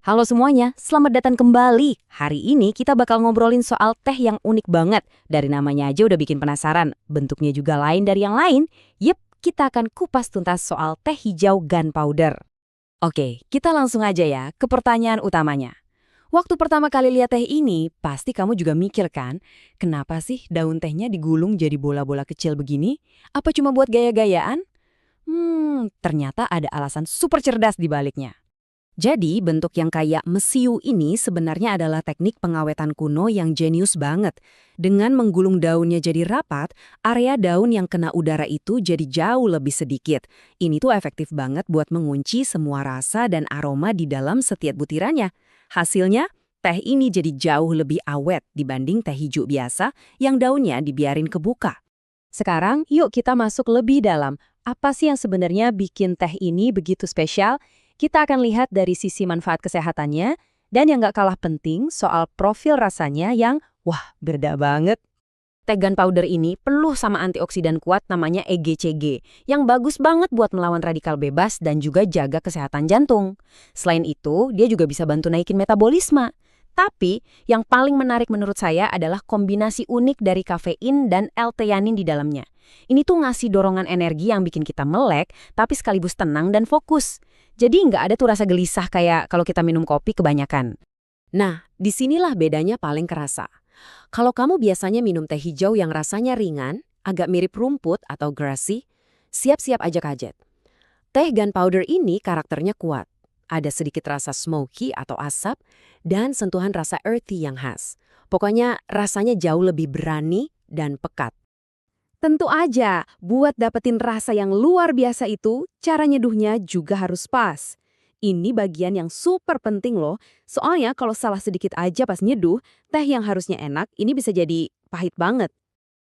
Halo semuanya, selamat datang kembali. Hari ini kita bakal ngobrolin soal teh yang unik banget. Dari namanya aja udah bikin penasaran, bentuknya juga lain dari yang lain. Yep, kita akan kupas tuntas soal teh hijau gunpowder. Oke, kita langsung aja ya ke pertanyaan utamanya. Waktu pertama kali lihat teh ini, pasti kamu juga mikir kan, kenapa sih daun tehnya digulung jadi bola-bola kecil begini? Apa cuma buat gaya-gayaan? Ternyata ada alasan super cerdas di baliknya. Jadi, bentuk yang kayak mesiu ini sebenarnya adalah teknik pengawetan kuno yang jenius banget. Dengan menggulung daunnya jadi rapat, area daun yang kena udara itu jadi jauh lebih sedikit. Ini tuh efektif banget buat mengunci semua rasa dan aroma di dalam setiap butirannya. Hasilnya, teh ini jadi jauh lebih awet dibanding teh hijau biasa yang daunnya dibiarin kebuka. Sekarang, yuk kita masuk lebih dalam. Apa sih yang sebenarnya bikin teh ini begitu spesial? Kita akan lihat dari sisi manfaat kesehatannya, dan yang gak kalah penting soal profil rasanya yang, wah, beda banget. Teh gunpowder ini penuh sama antioksidan kuat namanya EGCG, yang bagus banget buat melawan radikal bebas dan juga jaga kesehatan jantung. Selain itu, dia juga bisa bantu naikin metabolisme. Tapi, yang paling menarik menurut saya adalah kombinasi unik dari kafein dan L-theanin di dalamnya. Ini tuh ngasih dorongan energi yang bikin kita melek, tapi sekaligus tenang dan fokus. Jadi nggak ada tuh rasa gelisah kayak kalau kita minum kopi kebanyakan. Nah, disinilah bedanya paling kerasa. Kalau kamu biasanya minum teh hijau yang rasanya ringan, agak mirip rumput atau grassy, siap-siap aja kaget. Teh gunpowder ini karakternya kuat. Ada sedikit rasa smoky atau asap, dan sentuhan rasa earthy yang khas. Pokoknya rasanya jauh lebih berani dan pekat. Tentu aja, buat dapetin rasa yang luar biasa itu, cara nyeduhnya juga harus pas. Ini bagian yang super penting loh, soalnya kalau salah sedikit aja pas nyeduh, teh yang harusnya enak ini bisa jadi pahit banget.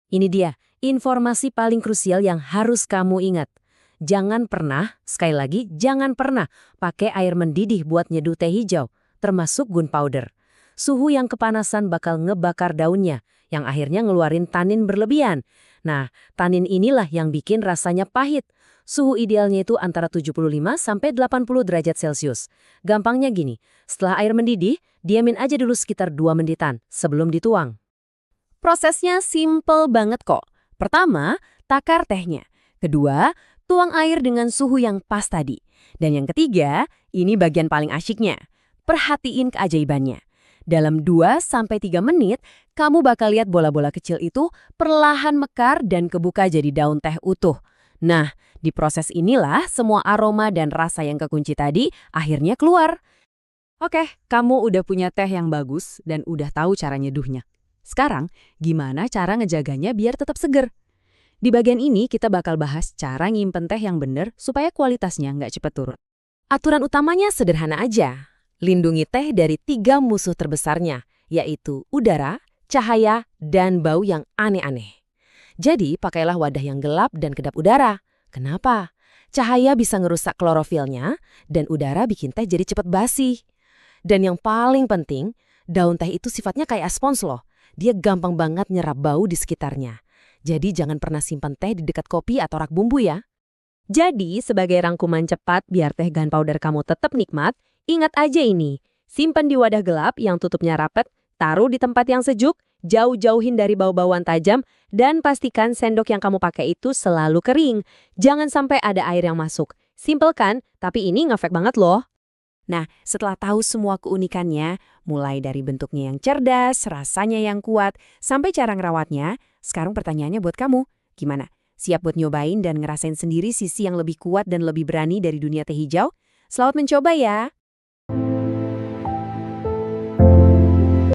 Ini dia, informasi paling krusial yang harus kamu ingat. Jangan pernah, sekali lagi, jangan pernah pakai air mendidih buat nyeduh teh hijau, termasuk gunpowder. Suhu yang kepanasan bakal ngebakar daunnya, yang akhirnya ngeluarin tanin berlebihan. Nah, tanin inilah yang bikin rasanya pahit. Suhu idealnya itu antara 75 sampai 80 derajat Celcius. Gampangnya gini, setelah air mendidih, diamin aja dulu sekitar 2 menitan sebelum dituang. Prosesnya simple banget kok. Pertama, takar tehnya. Kedua, tuang air dengan suhu yang pas tadi. Dan yang ketiga, ini bagian paling asyiknya. Perhatiin keajaibannya. Dalam 2-3 menit, kamu bakal lihat bola-bola kecil itu perlahan mekar dan kebuka jadi daun teh utuh. Nah, di proses inilah semua aroma dan rasa yang kekunci tadi akhirnya keluar. Oke, kamu udah punya teh yang bagus dan udah tahu cara nyeduhnya. Sekarang, gimana cara ngejaganya biar tetap seger? Di bagian ini kita bakal bahas cara nyimpen teh yang bener supaya kualitasnya nggak cepat turun. Aturan utamanya sederhana aja. Lindungi teh dari 3 musuh terbesarnya, yaitu udara, cahaya, dan bau yang aneh-aneh. Jadi, pakailah wadah yang gelap dan kedap udara. Kenapa? Cahaya bisa ngerusak klorofilnya, dan udara bikin teh jadi cepat basi. Dan yang paling penting, daun teh itu sifatnya kayak spons loh. Dia gampang banget nyerap bau di sekitarnya. Jadi, jangan pernah simpan teh di dekat kopi atau rak bumbu ya. Jadi, sebagai rangkuman cepat biar teh gunpowder kamu tetap nikmat, ingat aja ini, simpan di wadah gelap yang tutupnya rapet, taruh di tempat yang sejuk, jauh-jauhin dari bau-bauan tajam, dan pastikan sendok yang kamu pakai itu selalu kering. Jangan sampai ada air yang masuk. Simpel kan, tapi ini ngefek banget loh. Nah, setelah tahu semua keunikannya, mulai dari bentuknya yang cerdas, rasanya yang kuat, sampai cara ngerawatnya, sekarang pertanyaannya buat kamu, gimana? Siap buat nyobain dan ngerasain sendiri sisi yang lebih kuat dan lebih berani dari dunia teh hijau? Selamat mencoba ya!